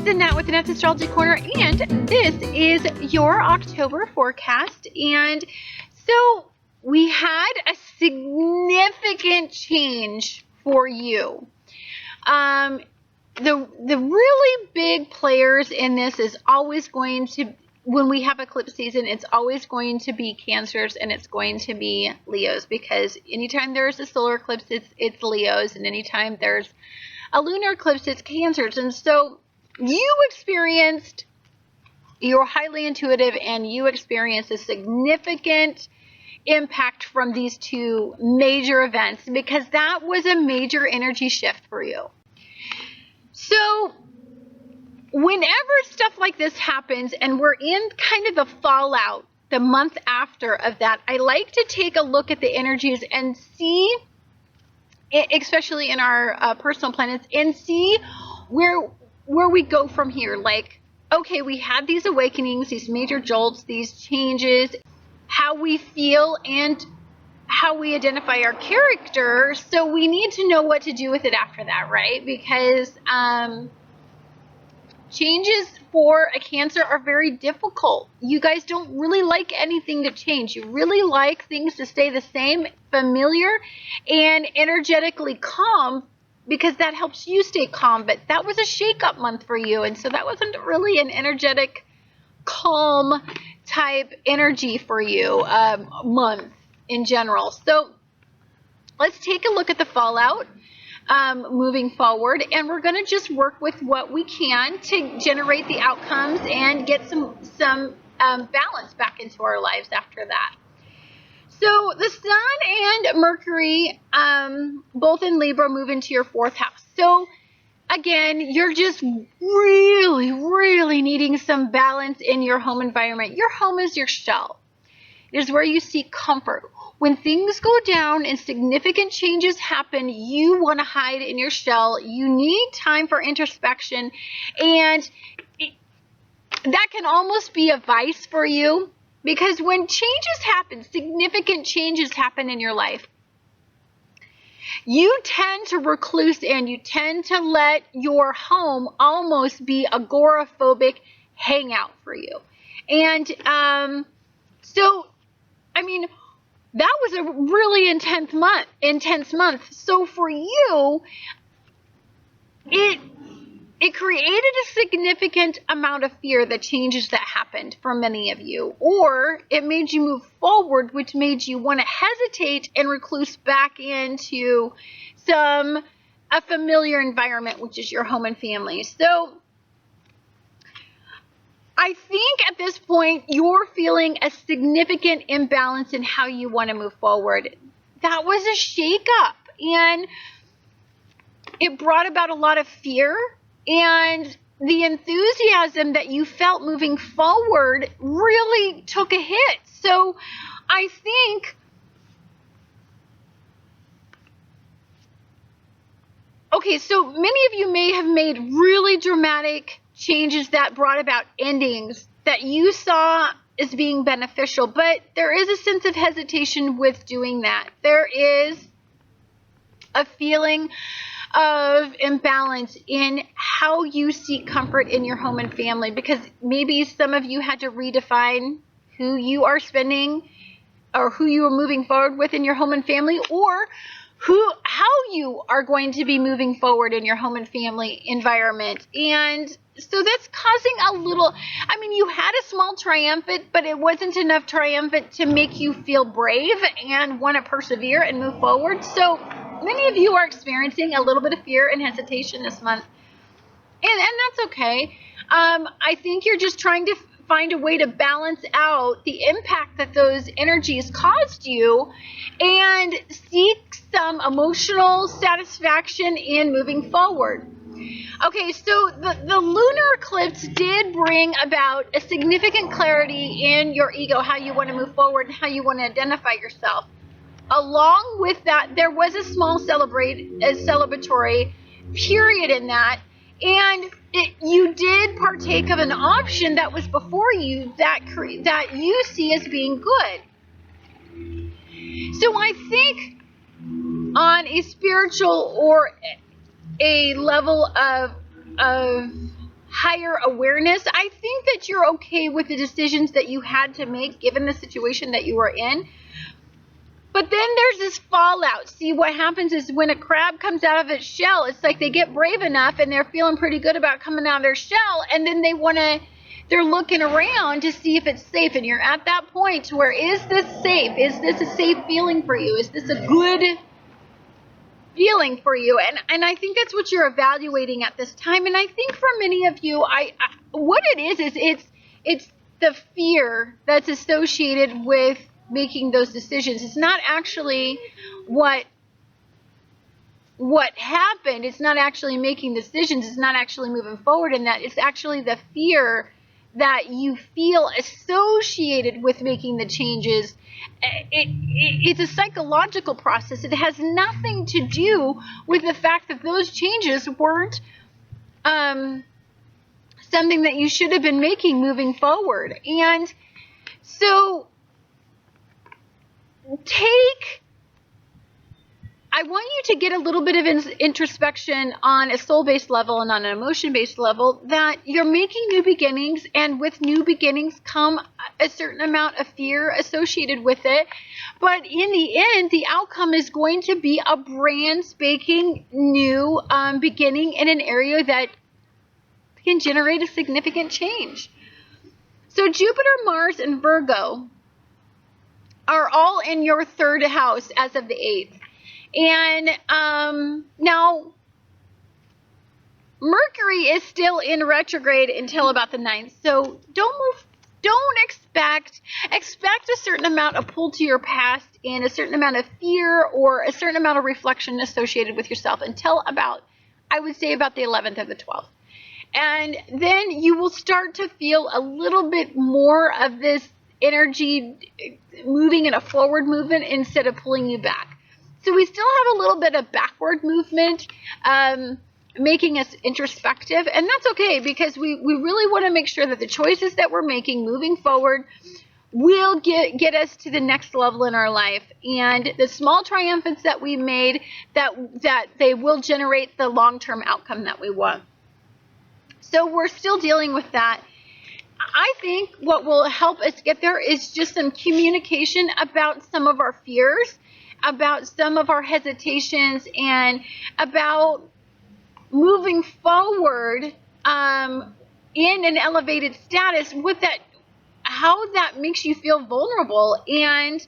Annette with Annette's Astrology Corner, and this is your October forecast. And so we had a significant change for you. The really big players in this is always going to, when we have eclipse season, it's always going to be Cancers and it's going to be Leos, because anytime there's a solar eclipse, it's Leos, and anytime there's a lunar eclipse, it's Cancers. And so you're highly intuitive, and you experienced a significant impact from these two major events, because that was a major energy shift for you. So whenever stuff like this happens and we're in kind of the fallout, the month after of that, I like to take a look at the energies and see, especially in our personal planets, and see where we go from here. Like, okay, we had these awakenings, these major jolts, these changes, how we feel and how we identify our character. So we need to know what to do with it after that, right? Because changes for a Cancer are very difficult. You guys don't really like anything to change. You really like things to stay the same, familiar, and energetically calm, because that helps you stay calm. But that was a shake-up month for you, and so that wasn't really an energetic, calm type energy for you month in general. So let's take a look at the fallout moving forward, and we're going to just work with what we can to generate the outcomes and get some balance back into our lives after that. So the Sun and Mercury, both in Libra, move into your 4th house. So again, you're just really needing some balance in your home environment. Your home is your shell. It is where you seek comfort. When things go down and significant changes happen, you want to hide in your shell. You need time for introspection, and that can almost be a vice for you, because when changes happen, significant changes happen in your life, you tend to recluse, and you tend to let your home almost be agoraphobic hangout for you. And so, I mean, that was a really intense month. So for you, it created a significant amount of fear, the changes that happened for many of you, or it made you move forward, which made you want to hesitate and recluse back into a familiar environment, which is your home and family. So I think at this point, you're feeling a significant imbalance in how you want to move forward. That was a shakeup, and it brought about a lot of fear, and the enthusiasm that you felt moving forward really took a hit. So I think, okay, so many of you may have made really dramatic changes that brought about endings that you saw as being beneficial, but there is a sense of hesitation with doing that. There is a feeling of imbalance in how you seek comfort in your home and family, because maybe some of you had to redefine who you are spending or who you are moving forward with in your home and family, or how you are going to be moving forward in your home and family environment. And so that's causing a little, I mean, you had a small triumphant, but it wasn't enough triumphant to make you feel brave and want to persevere and move forward. So many of you are experiencing a little bit of fear and hesitation this month, and that's okay. I think you're just trying to find a way to balance out the impact that those energies caused you and seek some emotional satisfaction in moving forward. Okay, so the lunar eclipse did bring about a significant clarity in your ego, how you want to move forward and how you want to identify yourself. Along with that, there was a small celebratory period in that, and you did partake of an option that was before you that you see as being good. So I think on a spiritual or a level of higher awareness. I think that you're okay with the decisions that you had to make given the situation that you were in. But then there's this fallout. See, what happens is when a crab comes out of its shell, it's like they get brave enough and they're feeling pretty good about coming out of their shell, and then they're looking around to see if it's safe. And you're at that point where, is this safe? Is this a safe feeling for you? Is this a good feeling for you? And I think that's what you're evaluating at this time. And I think for many of you, what it is it's the fear that's associated with making those decisions. It's not actually what happened. It's not actually making decisions. It's not actually moving forward in that. It's actually the fear that you feel associated with making the changes. It's a psychological process. It has nothing to do with the fact that those changes weren't something that you should have been making moving forward. And so I want you to get a little bit of introspection on a soul-based level and on an emotion-based level, that you're making new beginnings, and with new beginnings come a certain amount of fear associated with it. But in the end, the outcome is going to be a brand spanking new beginning in an area that can generate a significant change. So Jupiter, Mars, and Virgo are all in your third house as of the 8th. And now Mercury is still in retrograde until about the 9th. So don't expect a certain amount of pull to your past and a certain amount of fear or a certain amount of reflection associated with yourself until about, I would say, about the 11th or the 12th. And then you will start to feel a little bit more of this energy moving in a forward movement instead of pulling you back. So we still have a little bit of backward movement, making us introspective, and that's okay, because we really want to make sure that the choices that we're making moving forward will get us to the next level in our life, and the small triumphants that we made, that they will generate the long-term outcome that we want. So we're still dealing with that. I think what will help us get there is just some communication about some of our fears, about some of our hesitations, and about moving forward in an elevated status with that, how that makes you feel vulnerable. And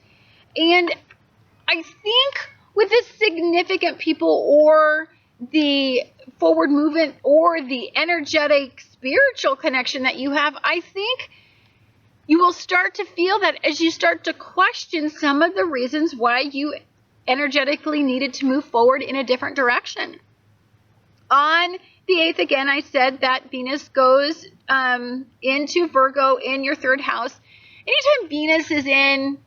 I think with the significant people, or the forward movement, or the energetic spiritual connection that you have, I think you will start to feel that as you start to question some of the reasons why you energetically needed to move forward in a different direction. On the 8th, again, I said that Venus goes into Virgo in your third house. Anytime Venus is in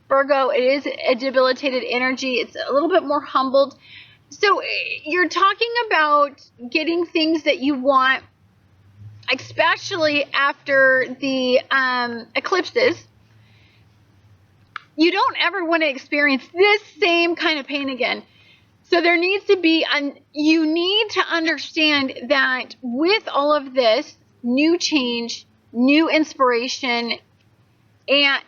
Virgo, it is a debilitated energy. It's a little bit more humbled. So you're talking about getting things that you want, especially after the eclipses. You don't ever want to experience this same kind of pain again. So there needs to be, you need to understand that with all of this new change, new inspiration, and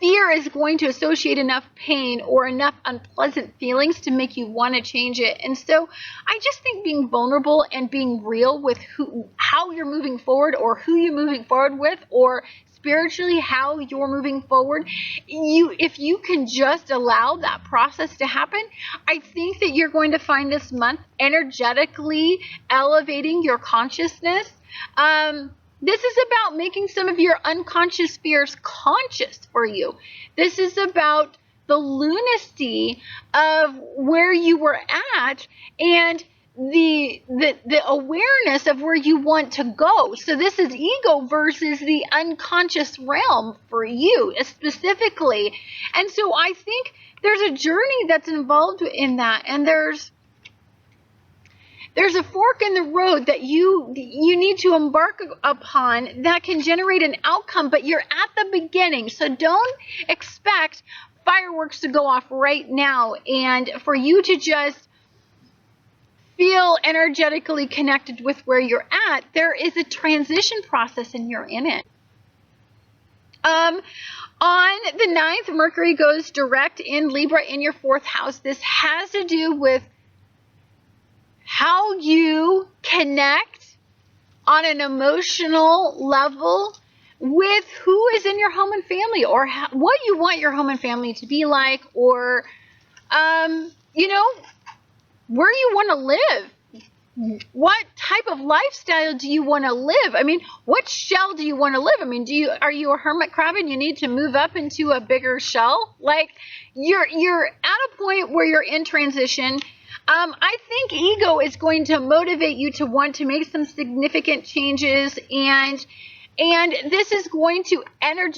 fear is going to associate enough pain or enough unpleasant feelings to make you want to change it. And so I just think being vulnerable and being real with how you're moving forward, or who you're moving forward with, or spiritually how you're moving forward, if you can just allow that process to happen, I think that you're going to find this month energetically elevating your consciousness. This is about making some of your unconscious fears conscious for you. This is about the lunacy of where you were at, and the awareness of where you want to go. So this is ego versus the unconscious realm for you specifically. And so I think there's a journey that's involved in that, and there's a fork in the road that you need to embark upon that can generate an outcome, but you're at the beginning. So don't expect fireworks to go off right now and for you to just feel energetically connected with where you're at, there is a transition process and you're in it. On the 9th, Mercury goes direct in Libra in your 4th house. This has to do with how you connect on an emotional level with who is in your home and family, or what you want your home and family to be like, or, where you want to live. What type of lifestyle do you want to live? I mean, what shell do you want to live? I mean, are you a hermit crab and you need to move up into a bigger shell? Like, you're at a point where you're in transition. I think ego is going to motivate you to want to make some significant changes, and this is going to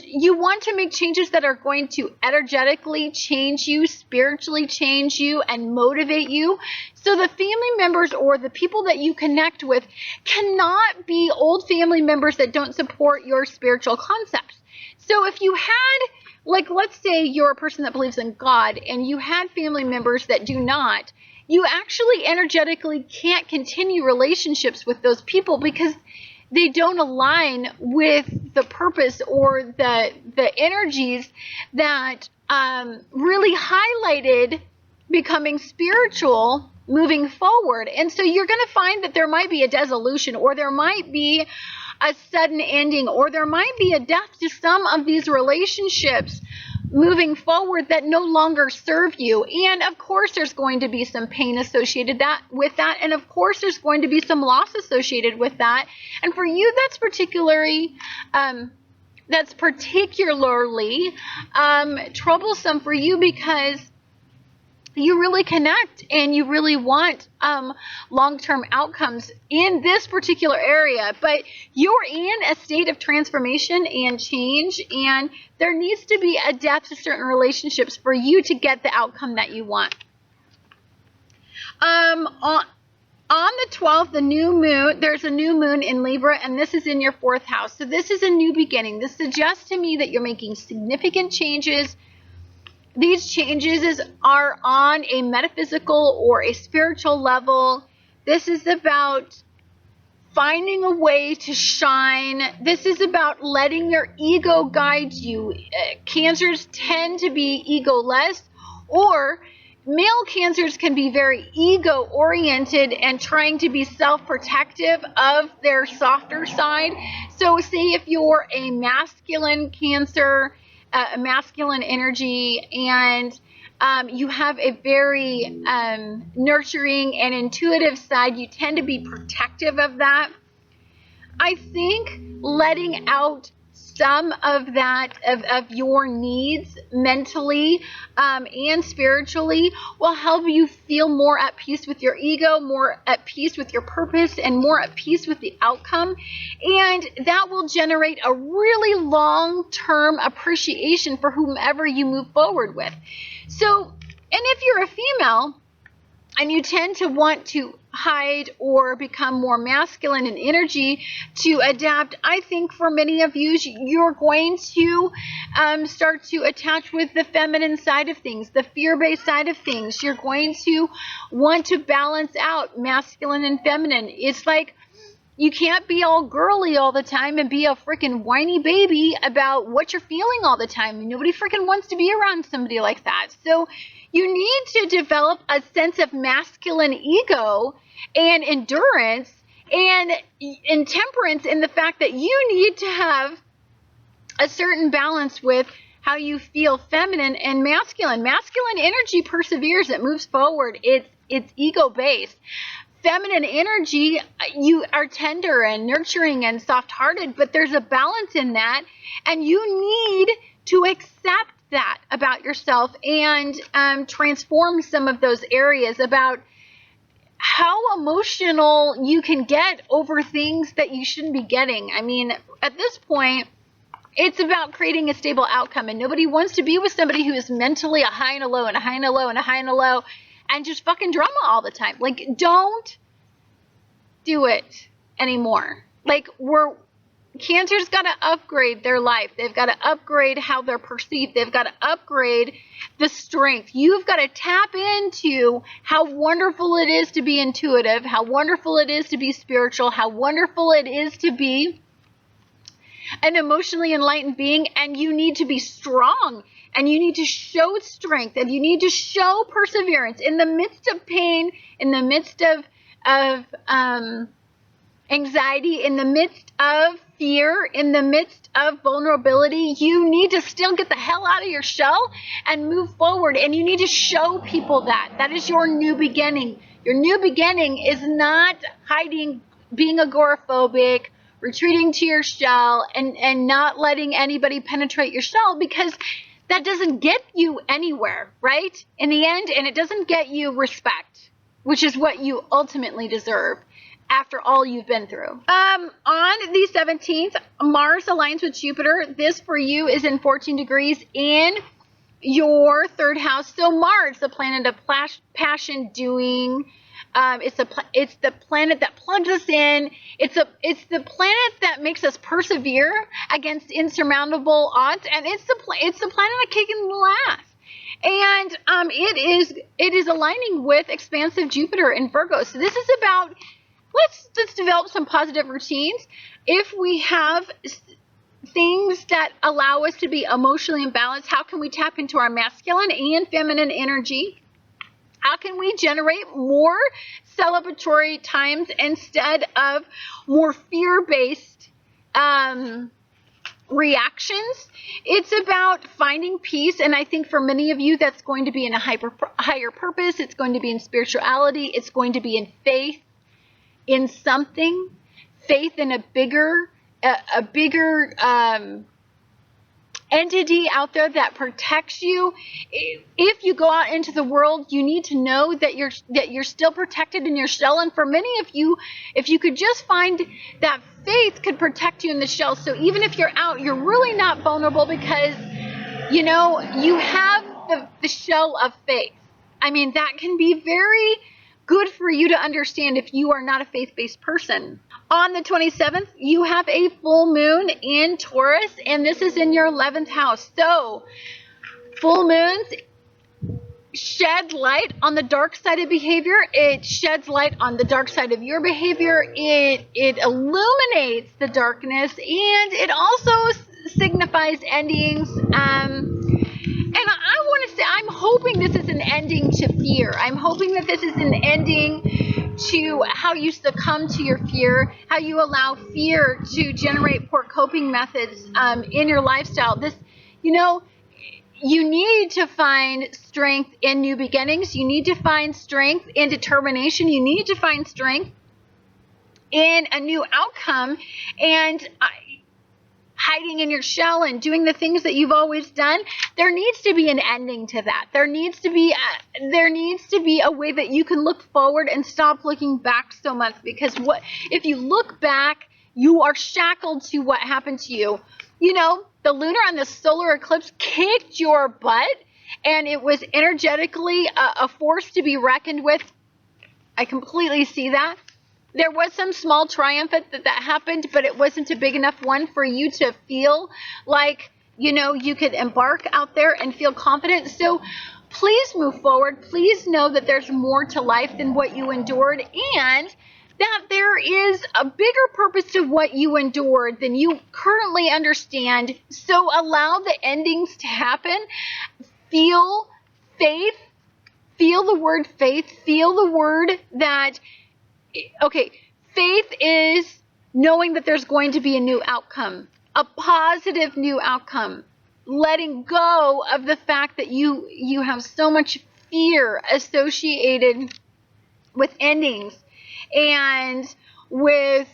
you want to make changes that are going to energetically change you, spiritually change you, and motivate you. So the family members or the people that you connect with cannot be old family members that don't support your spiritual concepts. So if you had, like, let's say you're a person that believes in God and you had family members that do not, you actually energetically can't continue relationships with those people because they don't align with the purpose or the energies that really highlighted becoming spiritual moving forward. And so you're going to find that there might be a dissolution, or there might be a sudden ending, or there might be a death to some of these relationships moving forward that no longer serve you. And of course there's going to be some pain associated with that, and of course there's going to be some loss associated with that. And for you, that's particularly troublesome for you, because you really connect and you really want long-term outcomes in this particular area, but you're in a state of transformation and change, and there needs to be a death to certain relationships for you to get the outcome that you want. On the 12th, the new moon, there's a new moon in Libra, and this is in your 4th house. So this is a new beginning. This suggests to me that you're making significant changes. These changes are on a metaphysical or a spiritual level. This is about finding a way to shine. This is about letting your ego guide you. Cancers tend to be egoless, or male Cancers can be very ego-oriented and trying to be self-protective of their softer side. So say if you're a masculine Cancer, a masculine energy, and you have a very nurturing and intuitive side, you tend to be protective of that. I think letting out some of that, of your needs mentally and spiritually, will help you feel more at peace with your ego, more at peace with your purpose, and more at peace with the outcome. And that will generate a really long-term appreciation for whomever you move forward with. So, and if you're a female and you tend to want to hide or become more masculine in energy to adapt, I think for many of you, you're going to start to attach with the feminine side of things, the fear-based side of things. You're going to want to balance out masculine and feminine. It's like you can't be all girly all the time and be a freaking whiny baby about what you're feeling all the time. Nobody freaking wants to be around somebody like that. So you need to develop a sense of masculine ego and endurance and temperance in the fact that you need to have a certain balance with how you feel feminine and masculine. Masculine energy perseveres, it moves forward, it's ego-based. Feminine energy, you are tender and nurturing and soft-hearted, but there's a balance in that, and you need to accept that about yourself and transform some of those areas about how emotional you can get over things that you shouldn't be getting. I mean, at this point, it's about creating a stable outcome, and nobody wants to be with somebody who is mentally a high and a low and a high and a low and a high and a low and just fucking drama all the time. Like, don't do it anymore. Like, Cancer's got to upgrade their life. They've got to upgrade how they're perceived. They've got to upgrade the strength. You've got to tap into how wonderful it is to be intuitive, how wonderful it is to be spiritual, how wonderful it is to be an emotionally enlightened being, and you need to be strong, and you need to show strength, and you need to show perseverance in the midst of pain, in the midst of anxiety, in the midst of fear, in the midst of vulnerability. You need to still get the hell out of your shell and move forward, and you need to show people that. That is your new beginning. Your new beginning is not hiding, being agoraphobic, retreating to your shell, and not letting anybody penetrate your shell, because that doesn't get you anywhere, right? In the end, and it doesn't get you respect, which is what you ultimately deserve after all you've been through. On the 17th, Mars aligns with Jupiter. This for you is in 14 degrees in your third house. So Mars, the planet of passion, doing, it's the planet that plugs us in. It's the planet that makes us persevere against insurmountable odds, and it's the planet of kicking the laugh. And it is aligning with expansive Jupiter in Virgo. So this is about, let's develop some positive routines. If we have things that allow us to be emotionally imbalanced, how can we tap into our masculine and feminine energy? How can we generate more celebratory times instead of more fear-based reactions? It's about finding peace, and I think for many of you that's going to be in a higher purpose. It's going to be in spirituality. It's going to be in faith in something, faith in a bigger entity out there that protects you. If you go out into the world, you need to know that you're still protected in your shell. And for many of you, if you could just find that faith could protect you in the shell, so even if you're out, you're really not vulnerable, because you have the shell of faith. I mean, that can be very good for you to understand if you are not a faith-based person. On the 27th, you have a full moon in Taurus, and this is in your 11th house. So, full moons shed light on the dark side of behavior. It sheds light on the dark side of your behavior. It illuminates the darkness, and it also signifies endings. And I want to say, I'm hoping this is an ending to fear. I'm hoping that this is an ending to how you succumb to your fear, how you allow fear to generate poor coping methods in your lifestyle. You need to find strength in new beginnings. You need to find strength in determination. You need to find strength in a new outcome. And hiding in your shell and doing the things that you've always done, there needs to be an ending to that. There needs to be a way that you can look forward and stop looking back so much, because if you look back, you are shackled to what happened to you. The lunar and the solar eclipse kicked your butt, and it was energetically a force to be reckoned with. I completely see that. There was some small triumph that happened, but it wasn't a big enough one for you to feel like, you could embark out there and feel confident. So please move forward. Please know that there's more to life than what you endured, and that there is a bigger purpose to what you endured than you currently understand. So allow the endings to happen. Feel faith. Feel the word faith. Feel the word that, okay, faith is knowing that there's going to be a new outcome, a positive new outcome. Letting go of the fact that you have so much fear associated with endings and with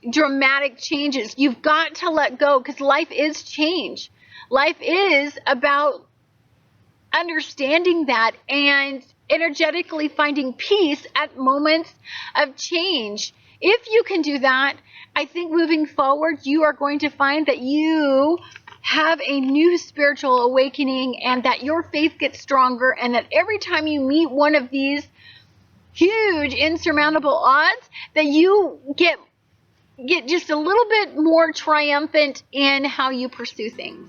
dramatic changes. You've got to let go, because life is change. Life is about understanding that and energetically finding peace at moments of change. If you can do that, I think moving forward, you are going to find that you have a new spiritual awakening, and that your faith gets stronger, and that every time you meet one of these huge insurmountable odds, that you get get just a little bit more triumphant in how you pursue things.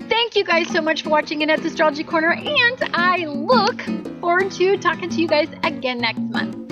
Thank you guys so much for watching Annette's Astrology Corner, and I look forward to talking to you guys again next month.